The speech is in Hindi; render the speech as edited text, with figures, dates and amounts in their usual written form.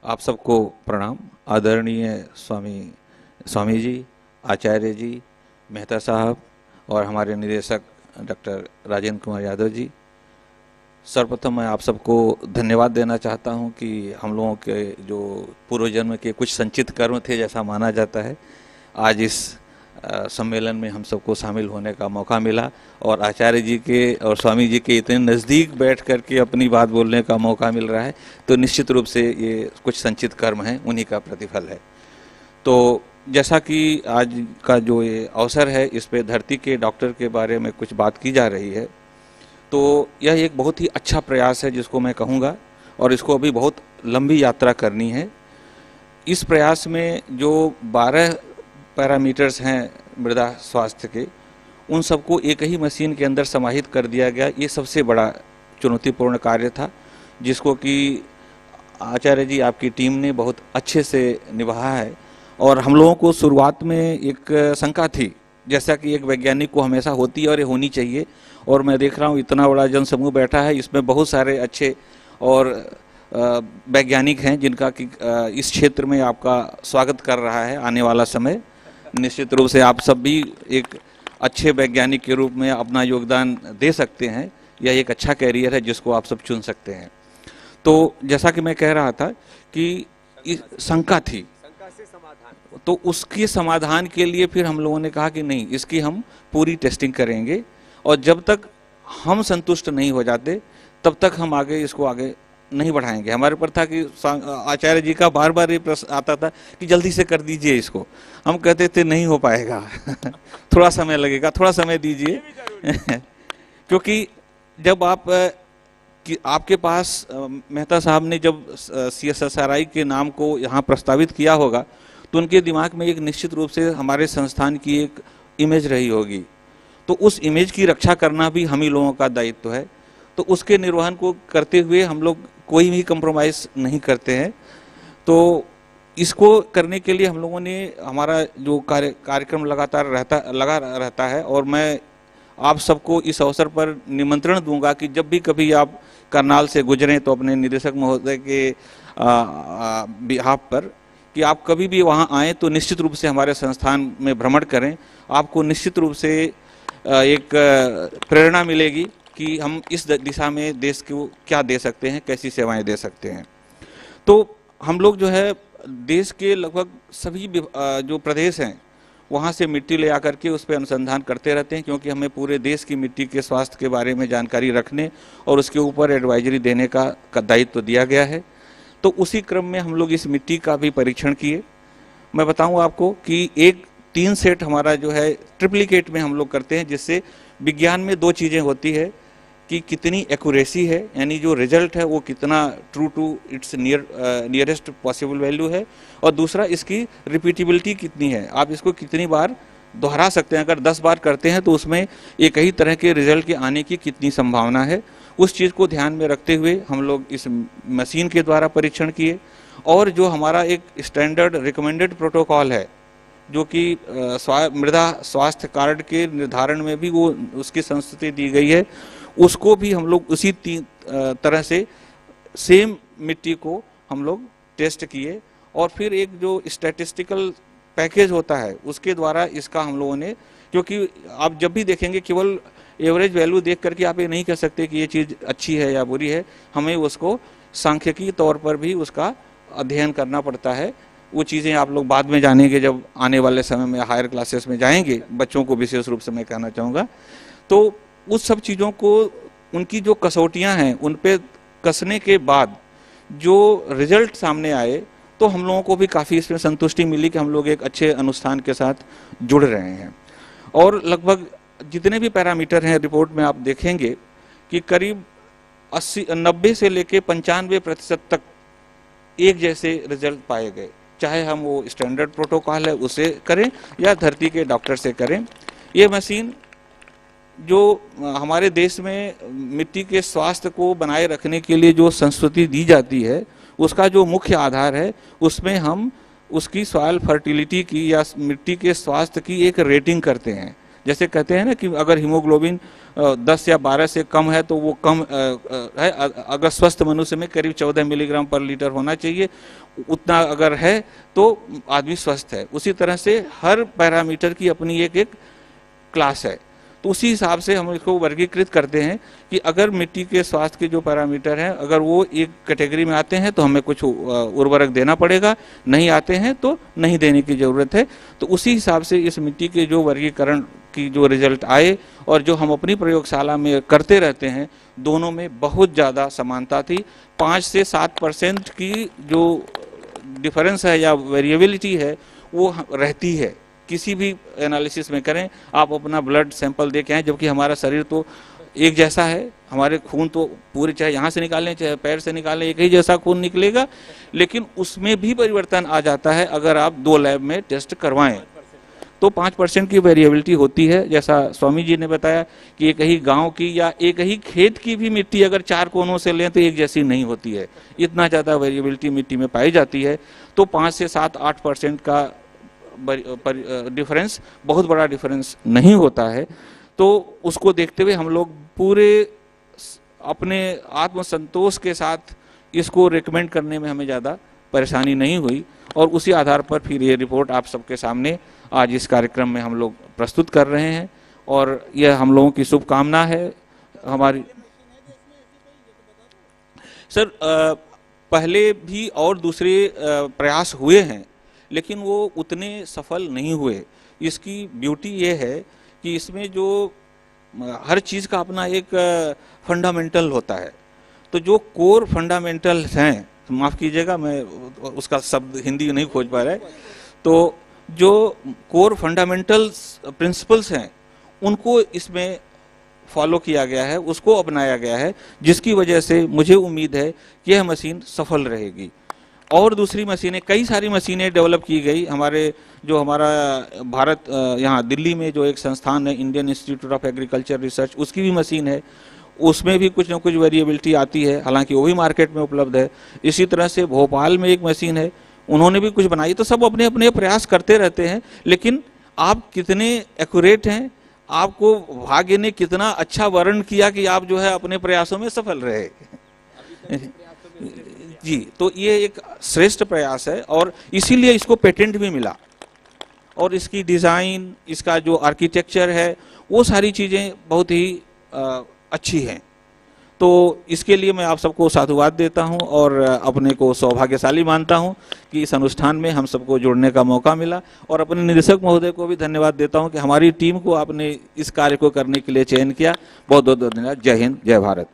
आप सबको प्रणाम। आदरणीय स्वामी जी, आचार्य जी, मेहता साहब और हमारे निदेशक डॉक्टर राजेंद्र कुमार यादव जी, सर्वप्रथम मैं आप सबको धन्यवाद देना चाहता हूं कि हम लोगों के जो पूर्व जन्म के कुछ संचित कर्म थे जैसा माना जाता है, आज इस सम्मेलन में हम सबको शामिल होने का मौका मिला और आचार्य जी के और स्वामी जी के इतने नज़दीक बैठ करके अपनी बात बोलने का मौका मिल रहा है, तो निश्चित रूप से ये कुछ संचित कर्म हैं, उन्हीं का प्रतिफल है। तो जैसा कि आज का जो ये अवसर है, इस पे धरती के डॉक्टर के बारे में कुछ बात की जा रही है, तो यह एक बहुत ही अच्छा प्रयास है जिसको मैं कहूँगा, और इसको अभी बहुत लंबी यात्रा करनी है। इस प्रयास में जो 12 पैरामीटर्स हैं मृदा स्वास्थ्य के, उन सबको एक ही मशीन के अंदर समाहित कर दिया गया। ये सबसे बड़ा चुनौतीपूर्ण कार्य था, जिसको कि आचार्य जी आपकी टीम ने बहुत अच्छे से निभाया है। और हम लोगों को शुरुआत में एक शंका थी, जैसा कि एक वैज्ञानिक को हमेशा होती है और ये होनी चाहिए, और मैं देख रहा हूँ इतना बड़ा जनसमूह बैठा है, इसमें बहुत सारे अच्छे और वैज्ञानिक हैं जिनका कि इस क्षेत्र में आपका स्वागत कर रहा है आने वाला समय। निश्चित रूप से आप सब भी एक अच्छे वैज्ञानिक के रूप में अपना योगदान दे सकते हैं। यह एक अच्छा कैरियर है जिसको आप सब चुन सकते हैं। तो जैसा कि मैं कह रहा था कि शंका थी, तो उसके समाधान के लिए फिर हम लोगों ने कहा कि नहीं, इसकी हम पूरी टेस्टिंग करेंगे, और जब तक हम संतुष्ट नहीं हो जाते तब तक हम इसको आगे नहीं बढ़ाएंगे। हमारे पर था कि आचार्य जी का बार बार ये प्रश्न आता था कि जल्दी से कर दीजिए इसको। हम कहते थे नहीं हो पाएगा थोड़ा समय लगेगा, थोड़ा समय दीजिए क्योंकि जब आपके पास मेहता साहब ने जब CSSRI के नाम को यहाँ प्रस्तावित किया होगा, तो उनके दिमाग में एक निश्चित रूप से हमारे संस्थान की एक इमेज रही होगी, तो उस इमेज की रक्षा करना भी हम ही लोगों का दायित्व है। तो उसके निर्वहन को करते हुए हम लोग कोई भी कंप्रोमाइज़ नहीं करते हैं। तो इसको करने के लिए हम लोगों ने हमारा जो कार्यक्रम लगातार लगा रहता है, और मैं आप सबको इस अवसर पर निमंत्रण दूंगा कि जब भी कभी आप करनाल से गुजरें तो अपने निदेशक महोदय के बिहाफ पर कि आप कभी भी वहां आएँ तो निश्चित रूप से हमारे संस्थान में भ्रमण करें। आपको निश्चित रूप से एक प्रेरणा मिलेगी कि हम इस दिशा में देश को क्या दे सकते हैं, कैसी सेवाएं दे सकते हैं। तो हम लोग जो है देश के लगभग सभी जो प्रदेश हैं वहाँ से मिट्टी ले आकर के उस पर अनुसंधान करते रहते हैं, क्योंकि हमें पूरे देश की मिट्टी के स्वास्थ्य के बारे में जानकारी रखने और उसके ऊपर एडवाइजरी देने का दायित्व दिया गया है। तो उसी क्रम में हम लोग इस मिट्टी का भी परीक्षण किए। मैं बताऊँ आपको कि 3 सेट हमारा जो है ट्रिप्लिकेट में हम लोग करते हैं, जिससे विज्ञान में 2 चीज़ें होती है कि कितनी एक्यूरेसी है, यानी जो रिजल्ट है वो कितना true to its nearest possible value है, और दूसरा इसकी रिपीटेबिलिटी कितनी है, आप इसको कितनी बार दोहरा सकते हैं। अगर 10 बार करते हैं तो उसमें एक ही तरह के रिजल्ट के आने की कितनी संभावना है, उस चीज़ को ध्यान में रखते हुए हम लोग इस मशीन के द्वारा परीक्षण किए। और जो हमारा एक स्टैंडर्ड रिकमेंडेड प्रोटोकॉल है, जो कि मृदा स्वास्थ्य कार्ड के निर्धारण में भी वो उसकी संस्तुति दी गई है, उसको भी हम लोग उसी तरह से सेम मिट्टी को हम लोग टेस्ट किए। और फिर एक जो स्टैटिस्टिकल पैकेज होता है उसके द्वारा इसका हम लोगों ने, क्योंकि आप जब भी देखेंगे केवल एवरेज वैल्यू देख करके आप ये नहीं कह सकते कि ये चीज़ अच्छी है या बुरी है, हमें उसको सांख्यिकी तौर पर भी उसका अध्ययन करना पड़ता है। वो चीज़ें आप लोग बाद में जानेंगे जब आने वाले समय में हायर क्लासेस में जाएंगे, बच्चों को विशेष रूप से मैं कहना चाहूँगा। तो उस सब चीज़ों को, उनकी जो कसौटियाँ हैं उन पे कसने के बाद जो रिजल्ट सामने आए, तो हम लोगों को भी काफ़ी इसमें संतुष्टि मिली कि हम लोग एक अच्छे अनुष्ठान के साथ जुड़ रहे हैं। और लगभग जितने भी पैरामीटर हैं रिपोर्ट में आप देखेंगे कि करीब 90 से लेके 95% तक एक जैसे रिजल्ट पाए गए, चाहे हम वो स्टैंडर्ड प्रोटोकॉल है उसे करें या धरती के डॉक्टर से करें। ये मशीन जो हमारे देश में मिट्टी के स्वास्थ्य को बनाए रखने के लिए जो संस्तुति दी जाती है, उसका जो मुख्य आधार है, उसमें हम उसकी सॉइल फर्टिलिटी की या मिट्टी के स्वास्थ्य की एक रेटिंग करते हैं, जैसे कहते हैं ना कि अगर हीमोग्लोबिन 10 या 12 से कम है तो वो कम है। अगर स्वस्थ मनुष्य में करीब 14 मिलीग्राम पर लीटर होना चाहिए, उतना अगर है तो आदमी स्वस्थ है। उसी तरह से हर पैरामीटर की अपनी एक एक क्लास है, तो उसी हिसाब से हम इसको वर्गीकृत करते हैं कि अगर मिट्टी के स्वास्थ्य के जो पैरामीटर हैं अगर वो एक कैटेगरी में आते हैं तो हमें कुछ उर्वरक देना पड़ेगा, नहीं आते हैं तो नहीं देने की ज़रूरत है। तो उसी हिसाब से इस मिट्टी के जो वर्गीकरण की जो रिजल्ट आए और जो हम अपनी प्रयोगशाला में करते रहते हैं, दोनों में बहुत ज़्यादा समानता थी। 5 से 7% की जो डिफरेंस है या वेरिएबिलिटी है वो रहती है। किसी भी एनालिसिस में करें, आप अपना ब्लड सैंपल दे के आएँ, जबकि हमारा शरीर तो एक जैसा है, हमारे खून तो पूरे चाहे यहाँ से निकालें चाहे पैर से निकालें एक ही जैसा खून निकलेगा, लेकिन उसमें भी परिवर्तन आ जाता है अगर आप 2 लैब में टेस्ट करवाएं तो 5% की वेरिएबिलिटी होती है। जैसा स्वामी जी ने बताया कि एक ही गांव की या एक ही खेत की भी मिट्टी अगर 4 कोनों से लें तो एक जैसी नहीं होती है, इतना ज़्यादा वेरिएबिलिटी मिट्टी में पाई जाती है। तो 5 से 7-8% का डिफरेंस बहुत बड़ा डिफरेंस नहीं होता है। तो उसको देखते हुए हम लोग पूरे अपने आत्मसंतोष के साथ इसको रिकमेंड करने में हमें ज़्यादा परेशानी नहीं हुई, और उसी आधार पर फिर ये रिपोर्ट आप सबके सामने आज इस कार्यक्रम में हम लोग प्रस्तुत कर रहे हैं, और यह हम लोगों की शुभकामना है हमारी। सर, पहले भी और दूसरे प्रयास हुए हैं लेकिन वो उतने सफल नहीं हुए। इसकी ब्यूटी ये है कि इसमें जो हर चीज़ का अपना एक फंडामेंटल होता है, तो जो कोर फंडामेंटल्स हैं, माफ़ कीजिएगा मैं उसका शब्द हिंदी नहीं खोज पा रहा है, तो जो कोर फंडामेंटल्स प्रिंसिपल्स हैं उनको इसमें फॉलो किया गया है, उसको अपनाया गया है, जिसकी वजह से मुझे उम्मीद है कि यह मशीन सफल रहेगी। और दूसरी मशीनें, कई सारी मशीनें डेवलप की गई। हमारा भारत यहाँ दिल्ली में जो एक संस्थान है Indian institute of agriculture research, उसकी भी मशीन है, उसमें भी कुछ न कुछ वेरिएबिलिटी आती है, हालांकि वो भी मार्केट में उपलब्ध है। इसी तरह से भोपाल में एक मशीन है, उन्होंने भी कुछ बनाई। तो सब अपने अपने प्रयास करते रहते हैं, लेकिन आप कितने एक्यूरेट हैं, आपको भाग्य ने कितना अच्छा वर्ण किया कि आप जो है अपने प्रयासों में सफल रहे। जी, तो ये एक श्रेष्ठ प्रयास है और इसीलिए इसको पेटेंट भी मिला, और इसकी डिज़ाइन, इसका जो आर्किटेक्चर है, वो सारी चीज़ें बहुत ही अच्छी हैं। तो इसके लिए मैं आप सबको साधुवाद देता हूं और अपने को सौभाग्यशाली मानता हूं कि इस अनुष्ठान में हम सबको जुड़ने का मौका मिला, और अपने निदेशक महोदय को भी धन्यवाद देता हूं कि हमारी टीम को आपने इस कार्य को करने के लिए चयन किया। बहुत बहुत धन्यवाद। जय हिंद, जय भारत।